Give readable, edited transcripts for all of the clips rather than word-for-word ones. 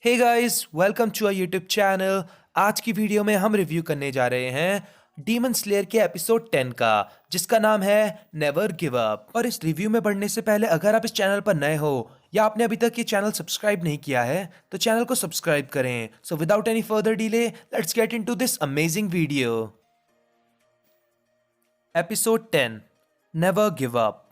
Hey guys, welcome to our YouTube channel. आज की video में हम रिव्यू करने जा रहे हैं डीमन स्लेयर के एपिसोड 10 का, जिसका नाम है नेवर गिव अप। और इस रिव्यू में बढ़ने से पहले अगर आप इस चैनल पर नए हो या आपने अभी तक ये चैनल सब्सक्राइब नहीं किया है तो चैनल को सब्सक्राइब करें। So without any further delay, let's get into this amazing video. Episode 10, never give up.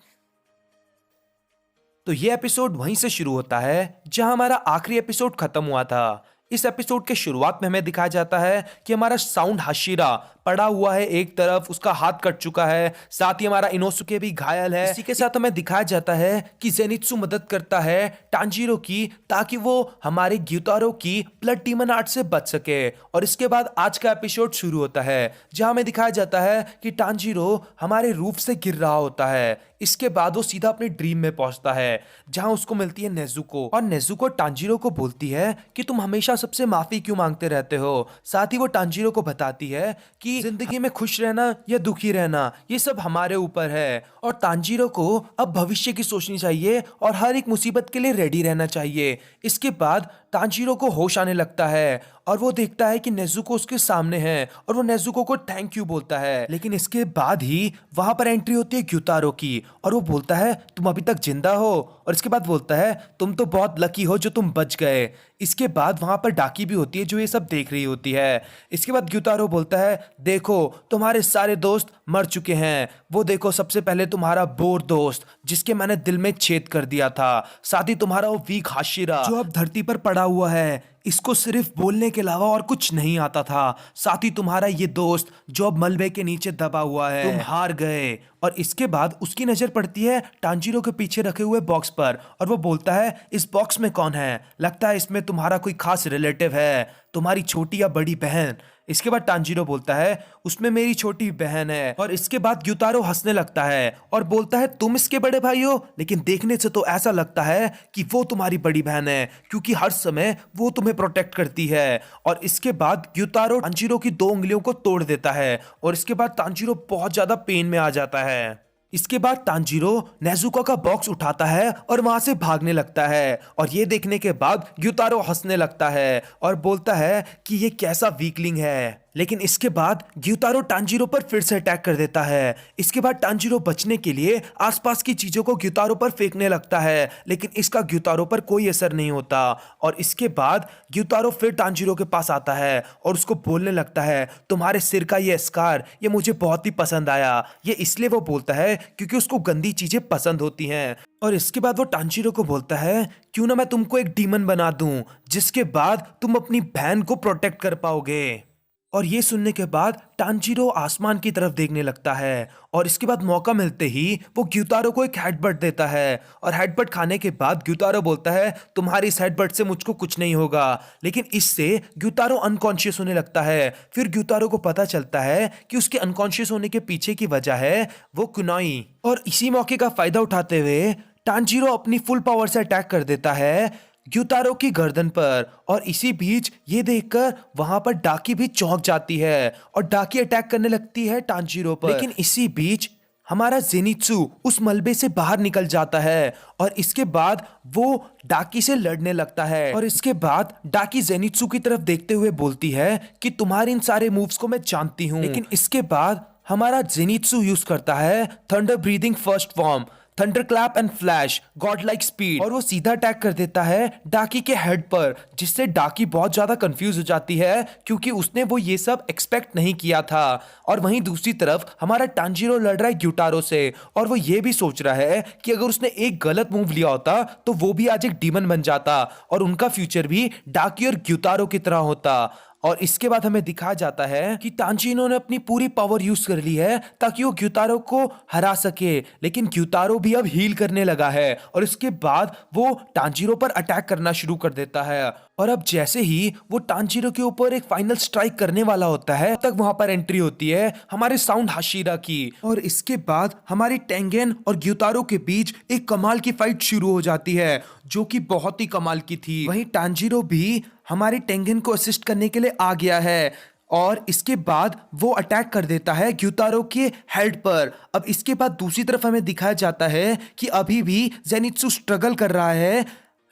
तो ये एपिसोड वहीं से शुरू होता है जहां हमारा आखिरी एपिसोड खत्म हुआ था। इस एपिसोड के शुरुआत में हमें दिखाया जाता है कि हमारा साउंड हाशिरा पड़ा हुआ है, एक तरफ उसका हाथ कट चुका है, साथ ही हमारा इनोसुके भी घायल है। इसी के साथ हमें दिखाया जाता है कि जेनित्सु मदद करता है टांजीरो की, ताकि वो हमारे ग्यूतारो की ब्लड डीमन आर्ट से बच सके। और इसके बाद आज का एपिसोड शुरू होता है जहां हमें दिखाया जाता है कि टांजीरो हमारे रूफ से गिर रहा होता है। इसके बाद वो सीधा अपने ड्रीम में पहुंचता है जहां उसको मिलती है नेजुको, और नेजुको टांजीरो को बोलती है कि तुम हमेशा सबसे माफी क्यों मांगते रहते हो। साथ ही वो टांजीरो को बताती है कि जिंदगी में खुश रहना या दुखी रहना ये सब हमारे ऊपर है, और तांजीरो को अब भविष्य की सोचनी चाहिए और हर एक मुसीबत के लिए रेडी रहना चाहिए। इसके बाद तांजीरो को होश आने लगता है और वो देखता है कि नेजुको उसके सामने है और वो नेजुको को थैंक यू बोलता है। लेकिन इसके बाद ही वहां पर एंट्री होती है ग्यूतारो की, और वो बोलता है तुम अभी तक जिंदा हो, और इसके बाद बोलता है तुम तो बहुत लकी हो जो तुम बच गए। इसके बाद वहां पर डाकी भी होती है जो ये सब देख रही होती है। इसके बाद ग्यूतारो बोलता है देखो तुम्हारे सारे दोस्त मर चुके हैं, वो देखो सबसे पहले तुम्हारा बोर दोस्त जिसके मैंने दिल में छेद कर दिया था, साथ ही तुम्हारा वो वीक हाशिरा जो अब धरती पर पड़ा हुआ है, इसको सिर्फ बोलने के अलावा और कुछ नहीं आता था, साथ ही तुम्हारा ये दोस्त जो अब मलबे के नीचे दबा हुआ है, तुम हार गए। और इसके बाद उसकी नजर पड़ती है टांजीरो के पीछे रखे हुए बॉक्स पर, और वो बोलता है इस बॉक्स में कौन है, लगता है इसमें तुम्हारा कोई खास रिलेटिव है, तुम्हारी छोटी या बड़ी बहन। इसके बाद टांजीरो बोलता है उसमें मेरी छोटी बहन है। और इसके बाद ग्यूतारो हंसने लगता है और बोलता है तुम इसके बड़े भाई हो, लेकिन देखने से तो ऐसा लगता है कि वो तुम्हारी बड़ी बहन है क्योंकि हर समय वो तुम्हें प्रोटेक्ट करती है। और इसके बाद ग्यूतारो टांजीरो की 2 उंगलियों को तोड़ देता है, और इसके बाद टांजीरो बहुत ज्यादा पेन में आ जाता है। इसके बाद टांजीरो नेजुको का बॉक्स उठाता है और वहां से भागने लगता है, और ये देखने के बाद ग्यूतारो हंसने लगता है और बोलता है कि ये कैसा वीकलिंग है। लेकिन इसके बाद ग्यूतारो टांजीरो पर फिर से अटैक कर देता है। इसके बाद टांजीरो बचने के लिए आसपास की चीजों को ग्यूतारो पर फेंकने लगता है, लेकिन इसका ग्यूतारो पर कोई असर नहीं होता। और इसके बाद ग्यूतारो फिर टांजीरो के पास आता है और उसको बोलने लगता है तुम्हारे सिर का ये स्कार ये मुझे बहुत ही पसंद आया। ये इसलिए वो बोलता है क्योंकि उसको गंदी चीजें पसंद होती हैं। और इसके बाद वो टांजीरो को बोलता है क्यों ना मैं तुमको एक डीमन बना दूं जिसके बाद तुम अपनी बहन को प्रोटेक्ट कर पाओगे। और ये सुनने के बाद टांजीरो आसमान की तरफ देखने लगता है, और इसके बाद मौका मिलते ही वो ग्यूतारो को एक हेडबट देता है। और हेडबट खाने के बाद ग्यूतारो बोलता है तुम्हारी इस हेडबट से मुझको कुछ नहीं होगा, लेकिन इससे ग्यूतारो अनकॉन्शियस होने लगता है। फिर ग्यूतारो को पता चलता है कि उसके अनकॉन्शियस होने के पीछे की वजह है वो कुनोई। और इसी मौके का फायदा उठाते हुए टांजीरो अपनी फुल पावर से अटैक कर देता है ग्यूतारो की गर्दन पर। और इसी बीच ये देखकर वहां पर डाकी भी चौंक जाती है और डाकी अटैक करने लगती है टांजीरो पर। लेकिन इसी बीच हमारा जेनित्सु उस मलबे से बाहर निकल जाता है, और इसके बाद वो डाकी से लड़ने लगता है। और इसके बाद डाकी जेनित्सु की तरफ देखते हुए बोलती है कि तुम्हारे इन सारे मूव्स को मैं जानती हूँ। लेकिन इसके बाद हमारा जेनित्सु यूज करता है thunder breathing first form, thunder clap and flash, God like speed, और वो सीधा अटैक कर देता है डाकी के हेड पर, जिससे डाकी बहुत ज्यादा कंफ्यूज हो जाती है क्योंकि उसने वो ये सब एक्सपेक्ट नहीं किया था। और वहीं दूसरी तरफ हमारा टांजीरो लड़ रहा है ग्यूटारो से, और वो ये भी सोच रहा है कि अगर उसने एक गलत मूव लिया होता तो वो भी आज एक डीमन बन जाता और उनका फ्यूचर भी डाकी और ग्यूटारो की तरह होता। और इसके बाद हमें दिखाया जाता है कि टांजीरो ने अपनी पूरी पावर यूज कर ली है ताकि वो ग्यूतारो को हरा सके, लेकिन ग्यूतारो भी अब हील करने लगा है, और इसके बाद वो टांजीरो पर अटैक करना शुरू कर देता है। और अब जैसे ही वो टांजीरो के ऊपर एक फाइनल स्ट्राइक करने वाला होता है तक वहां पर एंट्री होती है हमारे साउंड हाशिरा की, और इसके बाद हमारी टेंगेन और ग्यूतारो के बीच एक कमाल की फाइट शुरू हो जाती है जो कि बहुत ही कमाल की थी। वहीं टांजीरो भी हमारी टेंगेन को असिस्ट करने के लिए आ गया है, और इसके बाद वो अटैक कर देता है ग्यूतारो के हेड पर। अब इसके बाद दूसरी तरफ हमें दिखाया जाता है कि अभी भी जेनित्सु स्ट्रगल कर रहा है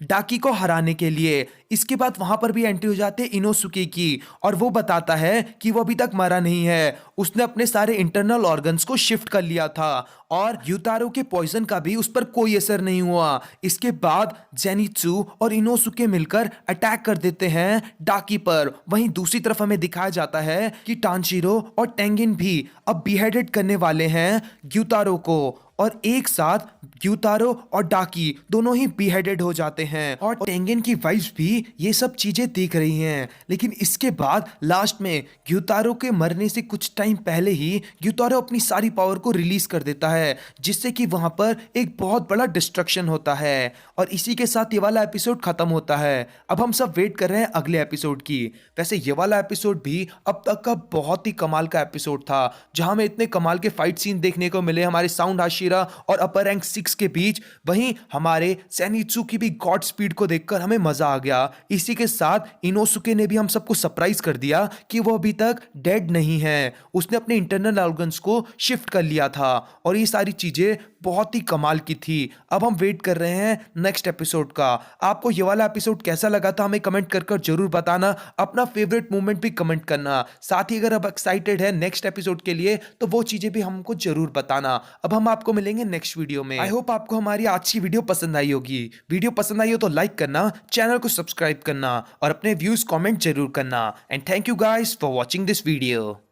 डाकी को हराने के लिए। इसके बाद वहां पर भी एंट्री हो जाती है इनोसुके की और वो बताता है कि वो अभी तक मरा नहीं है, उसने अपने सारे इंटरनल ऑर्गन्स को शिफ्ट कर लिया था और युतारो के पॉइजन का भी उस पर कोई असर नहीं हुआ। इसके बाद जेनित्सु और इनोसुके मिलकर अटैक कर देते हैं डाकी पर। वहीं दूसरी तरफ हमें दिखाया जाता है कि टांजीरो और टेंगिन भी अब बिहेडेड करने वाले हैं ग्यूतारो को और एक साथ ग्यूतारो और डाकी दोनों ही बिहेडेड हो जाते हैं और टेंगिन की वाइफ भी ये सब चीजें देख रही हैं। लेकिन इसके बाद लास्ट में ग्यूतारो के मरने से कुछ टाइम पहले ही ग्यूतारो अपनी सारी पावर को रिलीज कर देता है, जिससे कि वहां पर एक बहुत बड़ा डिस्ट्रक्शन होता है और इसी के साथ ये वाला एपिसोड खत्म होता है। अब हम सब वेट कर रहे हैं अगले एपिसोड की। वैसे ये वाला एपिसोड भी अब तक का बहुत ही कमाल का एपिसोड था, जहां में इतने कमाल के फाइट सीन देखने को मिले हमारे साउंड हाशिरा और अपर रैंक 6 के बीच। वहीं हमारे सेनित्सु की भी गॉड स्पीड को देखकर हमें मजा आ गया। इसी के साथ इनोसुके ने भी हम सबको सरप्राइज कर दिया कि वो अभी तक डेड नहीं है, उसने अपने इंटरनल ऑर्गन्स को शिफ्ट कर लिया था और ये सारी चीजें बहुत ही कमाल की थी। अब हम वेट कर रहे हैं नेक्स्ट एपिसोड का। आपको ये वाला एपिसोड कैसा लगा था हमें कमेंट कर जरूर बताना, अपना फेवरेट मोमेंट भी कमेंट करना। साथ ही अगर आप एक्साइटेड है नेक्स्ट एपिसोड के लिए तो वो चीजें भी हमको जरूर बताना। अब हम आपको मिलेंगे नेक्स्ट वीडियो में। आई होप आपको हमारी आज की वीडियो पसंद आई होगी। वीडियो पसंद आई हो तो लाइक करना, चैनल को सब्सक्राइब करना और अपने व्यूज कमेंट जरूर करना। And thank you guys for watching this video.